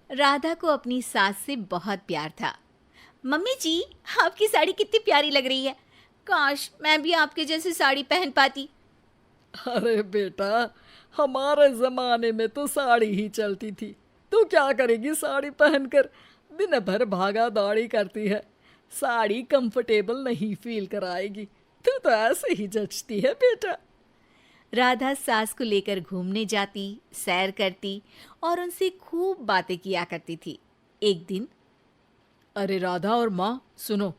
राधा को अपनी सास से बहुत प्यार था। मम्मी जी, आपकी साड़ी कितनी प्यारी लग रही है। काश मैं भी आपके जैसी साड़ी पहन पाती। अरे बेटा, हमारे जमाने में तो साड़ी ही चलती थी। तू क्या करेगी साड़ी पहनकर? दिन भर भागा दौड़ी करती है। साड़ी कंफर्टेबल नहीं फील कराएगी। तू तो ऐसे ही जचती है बेटा। राधा सास को लेकर घूमने जाती, सैर करती और उनसे खूब बातें किया करती थी। एक दिन, अरे राधा और माँ सुनो,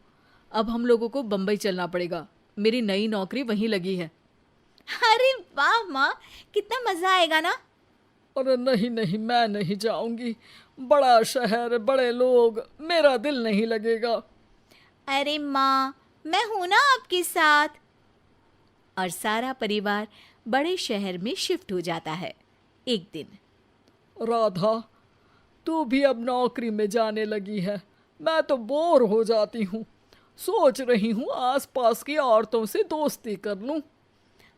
अब हम लोगों को बम्बई चलना पड़ेगा। मेरी नई नौकरी वहीं लगी है। अरे वाह माँ, कितना मजा आएगा ना। अरे नहीं नहीं, मैं नहीं जाऊंगी। बड़ा शहर, बड़े लोग, मेरा दिल नहीं लगेगा। अरे माँ, मैं हूं ना आपके साथ। और सारा परिवार बड़े शहर में शिफ्ट हो जाता है। एक दिन, राधा, तू भी अब नौकरी में जाने लगी है। मैं तो बोर हो जाती हूँ। सोच रही हूँ आसपास की औरतों से दोस्ती कर लूँ।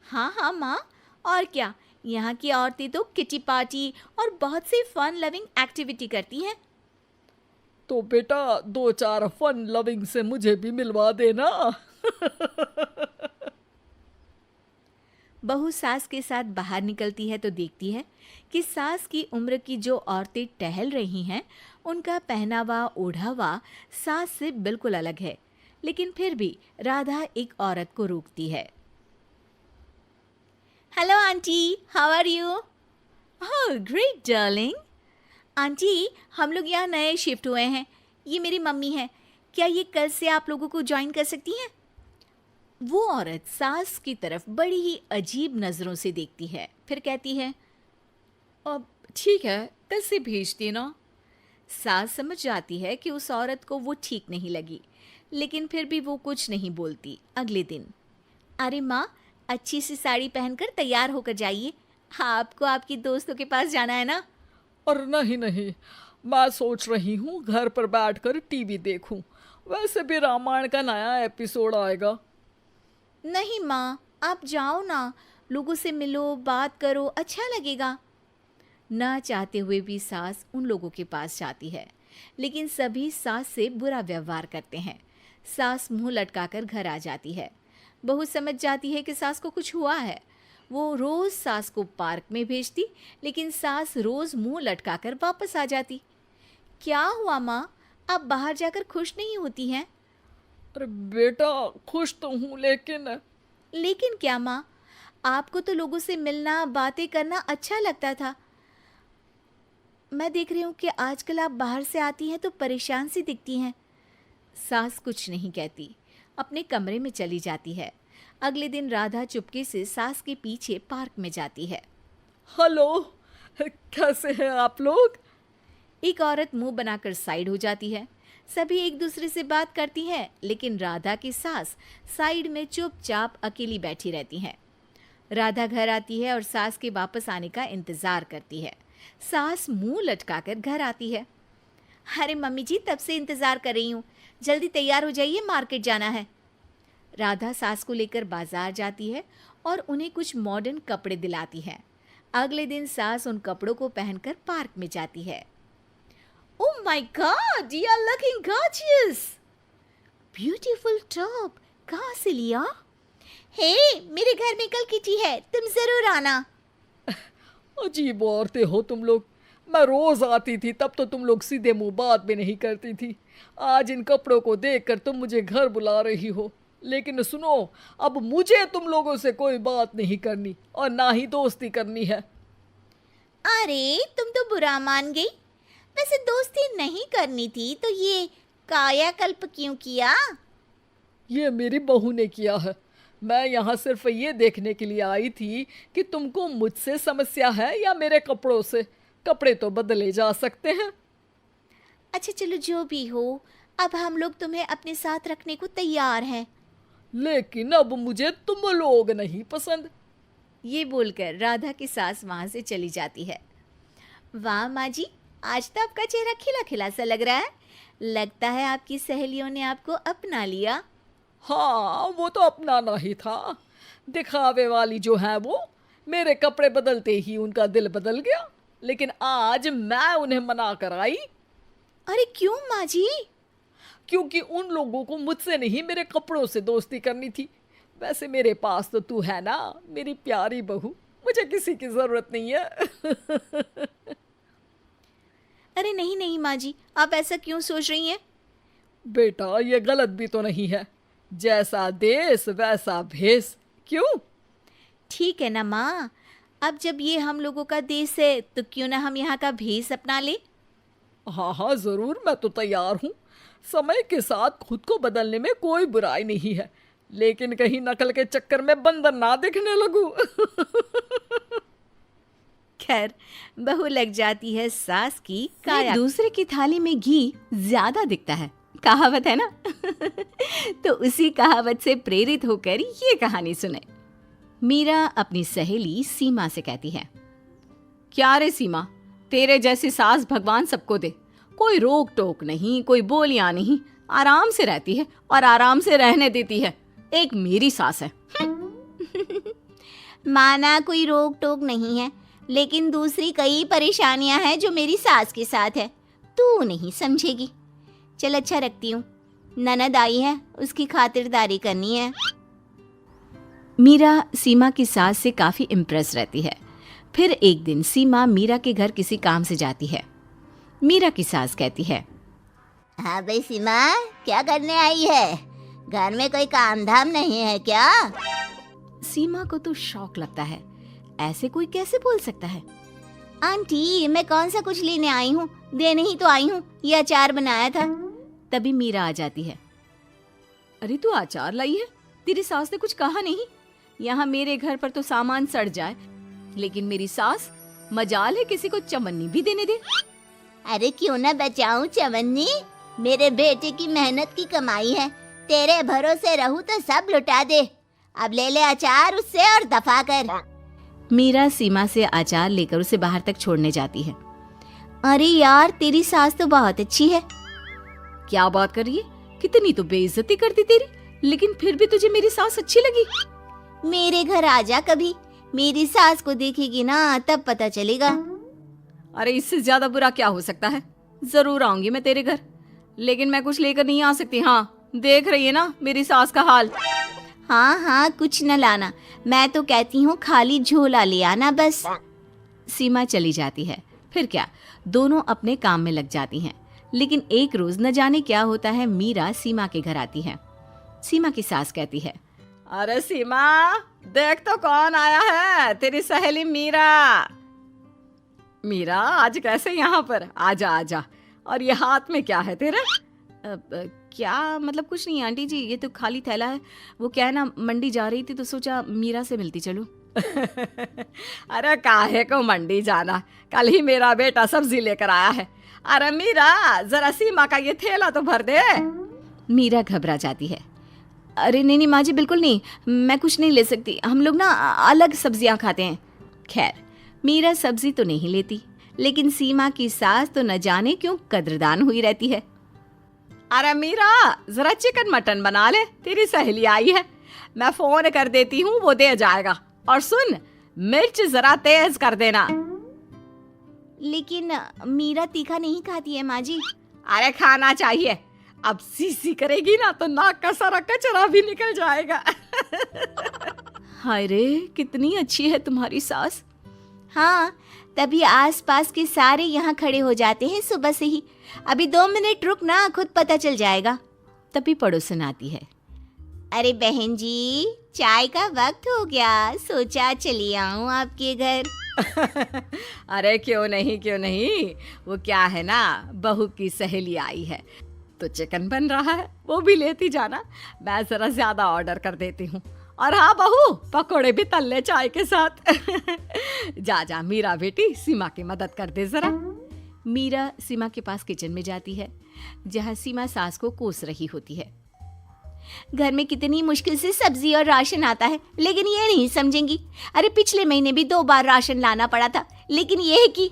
हाँ हाँ माँ, और क्या, यहाँ की औरतें तो किटी पार्टी और बहुत सी फन लविंग एक्टिविटी करती हैं। तो बेटा, दो चार फन लविंग से मुझे भी मिलवा देना। बहू सास के साथ बाहर निकलती है तो देखती है कि सास की उम्र की जो औरतें टहल रही हैं, उनका पहनावा ओढ़ावा सास से बिल्कुल अलग है। लेकिन फिर भी राधा एक औरत को रोकती है। Hello aunty, how are you? Oh great darling. Aunty, हम लोग यहाँ नए शिफ्ट हुए हैं। ये मेरी मम्मी है। क्या ये कल से आप लोगों को ज्वाइन कर सकती हैं? वो औरत सास की तरफ बड़ी ही अजीब नज़रों से देखती है, फिर कहती है, अब ठीक है, कल से भेज देना। सास समझ जाती है कि उस औरत को वो ठीक नहीं लगी, लेकिन फिर भी वो कुछ नहीं बोलती। अगले दिन, अरे माँ, अच्छी सी साड़ी पहनकर तैयार होकर जाइए। आपको आपकी दोस्तों के पास जाना है ना। और नहीं नहीं, मैं सोच रही हूँ घर पर बैठकर टीवी देखूं। वैसे भी रामायण का नया एपिसोड आएगा। नहीं माँ, आप जाओ ना, लोगों से मिलो, बात करो, अच्छा लगेगा। ना चाहते हुए भी सास उन लोगों के पास जाती है, लेकिन सभी सास से बुरा व्यवहार करते हैं। सास मुंह लटकाकर घर आ जाती है। बहू समझ जाती है कि सास को कुछ हुआ है। वो रोज सास को पार्क में भेजती, लेकिन सास रोज मुंह लटकाकर वापस आ जाती। क्या हुआ माँ, आप बाहर जाकर खुश नहीं होती हैं? अरे बेटा, खुश तो हूँ लेकिन। लेकिन क्या माँ, आपको तो लोगों से मिलना, बातें करना अच्छा लगता था। मैं देख रही हूँ कि आजकल आप बाहर से आती हैं तो परेशान सी दिखती हैं। सास कुछ नहीं कहती, अपने कमरे में चली जाती है। अगले दिन राधा चुपके से सास के पीछे पार्क में जाती है। हेलो, कैसे हैं आप लोग? एक औरत मुंह बनाकर साइड हो जाती है। सभी एक दूसरे से बात करती हैं, लेकिन राधा की सास साइड में चुपचाप अकेली बैठी रहती हैं। राधा घर आती है और सास के वापस आने का इंतजार करती है। सास मुंह लटकाकर घर आती है। अरे मम्मी जी, तब से इंतजार कर रही हूँ, जल्दी तैयार हो जाइए, मार्केट जाना है। राधा सास को लेकर बाजार जाती है और उन्हें कुछ मॉडर्न कपड़े दिलाती है। अगले दिन सास उन कपड़ों को पहनकर पार्क में जाती है। Oh my God, you are looking gorgeous. Beautiful top, कहाँ से लिया? हे, मेरे घर में कल किटी है, तुम जरूर आना। अजीब औरतें हो तुम लोग। मैं रोज आती थी तब तो तुम लोग सीधे मुंह बात भी नहीं करती थी। आज इन कपड़ों को देखकर तुम मुझे घर बुला रही हो। लेकिन सुनो, अब मुझे तुम लोगों से कोई बात नहीं करनी और ना ही दोस्ती करनी है। अरे तुम तो बुरा मान गई। वैसे दोस्ती नहीं करनी थी तो ये कायाकल्प क्यों किया? ये मेरी बहू ने किया है। मैं यहाँ सिर्फ ये देखने के लिए आई थी कि तुमको मुझसे समस्या है या मेरे कपड़ों से। कपड़े तो बदले जा सकते हैं। अच्छा चलो, जो भी हो, अब हम लोग तुम्हें अपने साथ रखने को तैयार हैं। लेकिन अब मुझे तुम लोग नहीं पसंद। ये बोलकर राधा की सास वहां से चली जाती है। वाह माँ जी, आज तो आपका चेहरा खिला खिला सा लग रहा है। लगता है आपकी सहेलियों ने आपको अपना लिया। हाँ, वो तो अपनाना ही था। दिखावे वाली जो है वो, मेरे कपड़े बदलते ही उनका दिल बदल गया। लेकिन आज मैं उन्हें मना कर आई, अरे क्यों माँ जी? क्योंकि उन लोगों को मुझसे नहीं मेरे कपड़ों से दोस्ती करनी थी। वैसे मेरे पास तो तू है ना, मेरी प्यारी बहू, मुझे किसी की जरूरत नहीं है। अरे नहीं नहीं माँ जी, आप ऐसा क्यों सोच रही हैं? बेटा ये गलत भी तो नहीं है, जैसा देश वैसा भेष। क्यों? ठीक है ना माँ, अब जब ये हम लोगों का देश है तो क्यों ना हम यहाँ का भेष अपना ले। हाँ हाँ जरूर, मैं तो तैयार हूँ। समय के साथ खुद को बदलने में कोई बुराई नहीं है, लेकिन कहीं नकल के चक्कर में बंदर ना दिखने लगूं। खैर, बहू लग जाती है सास की काया। दूसरे की थाली में घी ज्यादा दिखता है, कहावत है ना। तो उसी कहावत से प्रेरित होकर ये कहानी सुने। मीरा अपनी सहेली सीमा से कहती है, क्या रे सीमा, तेरे जैसी सास भगवान सबको दे। कोई रोक टोक नहीं, कोई बोलियां नहीं, आराम से रहती है और आराम से रहने देती है। एक मेरी सास है। माना कोई रोक टोक नहीं है, लेकिन दूसरी कई परेशानियां हैं जो मेरी सास के साथ है, तू नहीं समझेगी। चल अच्छा रखती हूँ, ननद आई है, उसकी खातिरदारी करनी है। मीरा सीमा की सास से काफी इम्प्रेस रहती है। फिर एक दिन सीमा मीरा के घर किसी काम से जाती है। मीरा की सास कहती है, हाँ भाई सीमा, क्या करने आई है? घर में कोई काम धाम नहीं है क्या? सीमा को तो शौक लगता है, ऐसे कोई कैसे बोल सकता है। आंटी, मैं कौन सा कुछ लेने आई हूँ, देने ही तो आई हूँ, ये अचार बनाया था। तभी मीरा आ जाती है। अरे तू अचार लाई है? तेरी सास ने कुछ कहा नहीं? यहाँ मेरे घर पर तो सामान सड़ जाए, लेकिन मेरी सास मजाल है किसी को चवन्नी भी देने दे। अरे क्यों ना बचाऊं चवन्नी, मेरे बेटे की मेहनत की कमाई है। तेरे भरोसे रहूं तो सब लुटा दे। अब ले ले अचार उससे और दफा कर। मीरा सीमा से अचार लेकर उसे बाहर तक छोड़ने जाती है। अरे यार, तेरी सास तो बहुत अच्छी है। क्या बात कर रही है? कितनी तो बेइज्जती करती तेरी, लेकिन फिर भी तुझे मेरी सास अच्छी लगी। मेरे घर आजा कभी, मेरी सास को देखेगी ना तब पता चलेगा। अरे इससे ज्यादा बुरा क्या हो सकता है। जरूर आऊंगी मैं तेरे घर, लेकिन मैं कुछ लेकर नहीं आ सकती। हाँ, देख रही है ना मेरी सास का हाल। हाँ हाँ, कुछ न लाना, मैं तो कहती हूँ खाली झोला ले आना बस। सीमा चली जाती है। फिर क्या, दोनों अपने काम में लग जाती हैं। लेकिन एक रोज न जाने क्या होता है, मीरा सीमा के घर आती है। सीमा की सास कहती है, अरे सीमा, देख तो कौन आया है, तेरी सहेली मीरा। मीरा, आज कैसे यहाँ पर? आजा आजा। और ये हाथ में क्या है तेरे? क्या मतलब? कुछ नहीं आंटी जी, ये तो खाली थैला है। वो क्या है ना, मंडी जा रही थी तो सोचा मीरा से मिलती चलो। अरे काहे को मंडी जाना, कल ही मेरा बेटा सब्जी लेकर आया है। अरे मीरा, जरा सीमा का ये थैला तो भर दे। मीरा घबरा जाती है। अरे नहीं नहीं माँ जी, बिल्कुल नहीं, मैं कुछ नहीं ले सकती, हम लोग ना अलग सब्जियां खाते हैं। खैर, मीरा सब्जी तो नहीं लेती, लेकिन सीमा की सास तो न जाने क्यों कद्रदान हुई रहती है। अरे मीरा, जरा चिकन मटन बना ले, तेरी सहेली आई है। मैं फोन कर देती हूँ, वो दे जाएगा। और सुन, मिर्च जरा तेज कर देना। लेकिन मीरा तीखा नहीं खाती है माँ जी। अरे खाना चाहिए, अब सीसी करेगी ना तो नाक का सारा कचरा भी निकल जाएगा। हाय रे, कितनी अच्छी है तुम्हारी सास। हाँ, तभी आसपास के सारे यहाँ खड़े हो जाते हैं सुबह से ही। अभी 2 मिनट रुक ना, खुद पता चल जाएगा। तभी पड़ोसन आती है। अरे बहन जी, चाय का वक्त हो गया, सोचा चली आऊं आपके घर। अरे क्यों नहीं क्यों नहीं, वो क्या है ना, बहू की सहेली आई है तो चिकन बन रहा है, वो भी लेती जाना। मैं जरा ज्यादा ऑर्डर कर देती हूँ। और हाँ बहू, पकोड़े भी तल ले चाय के साथ। जा जा मीरा बेटी, सीमा की मदद कर दे जरा। मीरा सीमा के पास किचन में जाती है, जहाँ सीमा सास को कोस रही होती है। घर में कितनी मुश्किल से सब्जी और राशन आता है, लेकिन ये नहीं समझेंगी। अरे पिछले महीने भी 2 बार राशन लाना पड़ा था, लेकिन ये है कि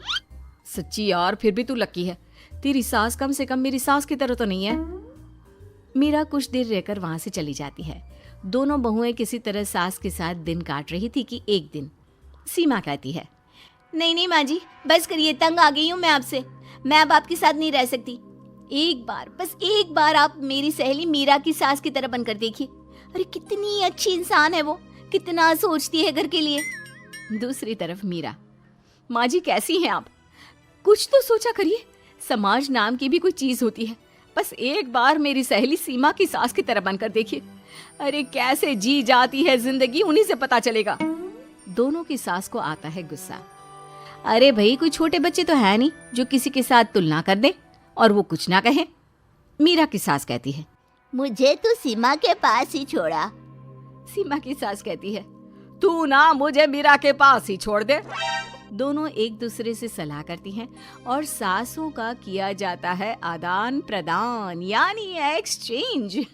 सच्ची यार, फिर भी तू लकी है, तेरी सास कम से कम मेरी सास की तरह तो नहीं है। मीरा कुछ देर रहकर वहां से चली जाती है। दोनों बहुएं किसी तरह सास के साथ दिन काट रही थी कि एक दिन सीमा कहती है, नहीं नहीं माँ जी, बस करिए, तंग आ गई हूँ मैं आपसे। मैं अब आपके साथ नहीं रह सकती। एक बार, बस एक बार आप मेरी सहेली मीरा की सास की तरह बनकर देखिए। अरे कितनी अच्छी इंसान है वो, कितना सोचती है घर के लिए। दूसरी तरफ मीरा, माँ जी कैसी हैं आप? कुछ तो सोचा करिए, समाज नाम की भी कोई चीज होती है। बस एक बार मेरी सहेली सीमा की सास की तरह बनकर देखिए। अरे कैसे जी जाती है जिंदगी, उन्हीं से पता चलेगा। दोनों की सास को आता है गुस्सा। अरे भाई, कोई छोटे बच्चे तो है नहीं जो किसी के साथ तुलना कर दे और वो कुछ ना कहे। मीरा की सास कहती है, मुझे तो सीमा के पास ही छोड़ा। सीमा की सास कहती है, तू ना मुझे मीरा के पास ही छोड़ दे। दोनों एक दूसरे से सलाह करती हैं और सासों का किया जाता है आदान प्रदान, यानी एक्सचेंज।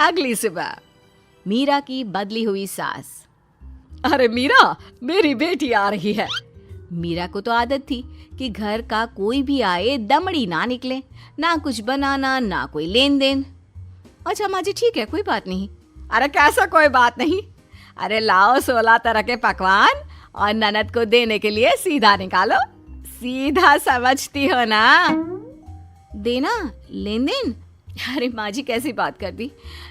अगली सुबह मीरा की बदली हुई सास, अरे मीरा, मेरी बेटी आ रही है। मीरा को तो आदत थी कि घर का कोई भी आए दमड़ी ना निकले, ना कुछ बनाना ना कोई लेन देन। अच्छा माँ जी ठीक है, कोई बात नहीं। अरे कैसा कोई बात नहीं? अरे लाओ 16 तरह के पकवान और ननद को देने के लिए सीधा निकालो। सीधा समझती हो ना? देना, लेन देन? अरे माँ जी कैसी बात कर दी।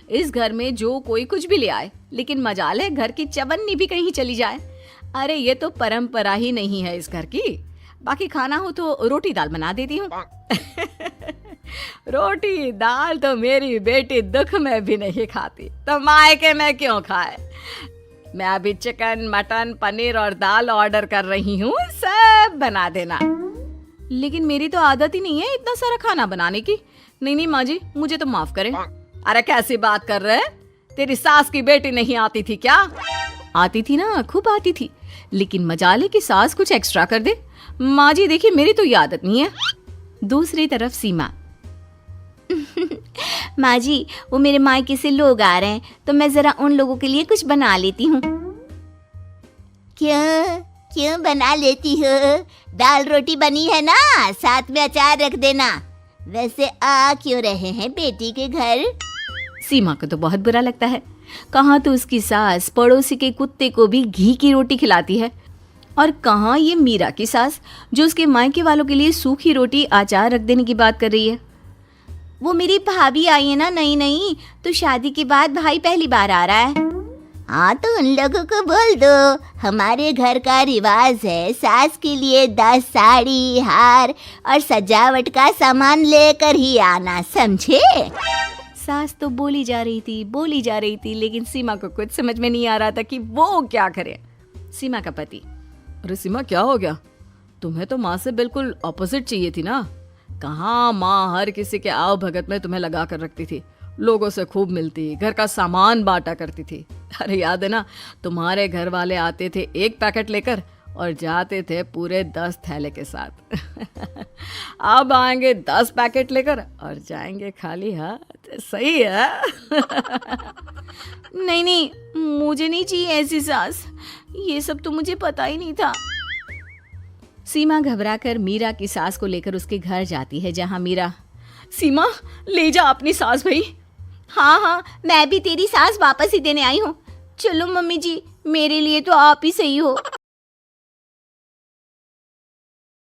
इस घर में जो कोई कुछ भी ले आए, लेकिन मजाल है घर की चवन्नी भी कहीं चली जाए। अरे ये तो परंपरा ही नहीं है इस घर की। बाकी खाना हो तो रोटी दाल बना देती हूँ। रोटी दाल तो मेरी बेटी दुख में भी नहीं खाती, तो मायके में क्यों खाए। मैं अभी चिकन, मटन, पनीर और दाल ऑर्डर कर रही हूँ, सब बना देना। लेकिन मेरी तो आदत ही नहीं है इतना सारा खाना बनाने की। नहीं नहीं माँ जी, मुझे तो माफ करें। अरे कैसी बात कर रहे? तेरी सास की बेटी नहीं आती थी क्या? आती थी ना, खूब आती थी, लेकिन मजाले की सास कुछ एक्स्ट्रा कर दे। माँ जी देखिए, मेरी तो ये आदत नहीं है। दूसरी तरफ सीमा, माँ जी, वो मेरे मायके से लोग आ रहे हैं, तो मैं जरा उन लोगों के लिए कुछ बना लेती हूँ। क्यों क्यों बना लेती हो? दाल रोटी बनी है ना, साथ में अचार रख देना। वैसे आ क्यों रहे हैं बेटी के घर? सीमा को तो बहुत बुरा लगता है। कहाँ तो उसकी सास पड़ोसी के कुत्ते को भी घी की रोटी खिलाती है, और कहाँ ये मीरा की सास जो उसके मायके वालों के लिए सूखी रोटी अचार रख देने की बात कर रही है। वो मेरी भाभी आई है ना, नई, तो शादी के बाद भाई पहली बार आ रहा है। हाँ तो उन लोगों को बोल दो, हमारे घर का रिवाज है सास के लिए 10 साड़ी, हार और सजावट का सामान लेकर ही आना, समझे? सास तो बोली जा रही थी, लेकिन सीमा को कुछ समझ में नहीं आ रहा था कि वो क्या करे। सीमा का पति, अरे सीमा क्या हो गया? तुम्हें तो माँ से बिल्कुल ऑपोजिट चाहिए थी ना। कहाँ माँ हर किसी के आव भगत में तुम्हें लगा कर रखती थी, लोगों से खूब मिलती, घर का सामान बांटा करती थी। अरे याद है ना, तुम्हारे घर वाले आते थे 1 पैकेट लेकर और जाते थे पूरे 10 थैले के साथ। अब आएंगे 10 पैकेट लेकर और जाएंगे खाली हाथ। सही है? नहीं, मुझे नहीं चाहिए ऐसी सास, ये सब तो मुझे पता ही नहीं था। सीमा घबराकर मीरा की सास को लेकर उसके घर जाती है, जहां मीरा, सीमा ले जा अपनी सास भाई। हाँ, मैं भी तेरी सास वापस ही देने आई हूँ। चलो मम्मी जी, मेरे लिए तो आप ही सही हो।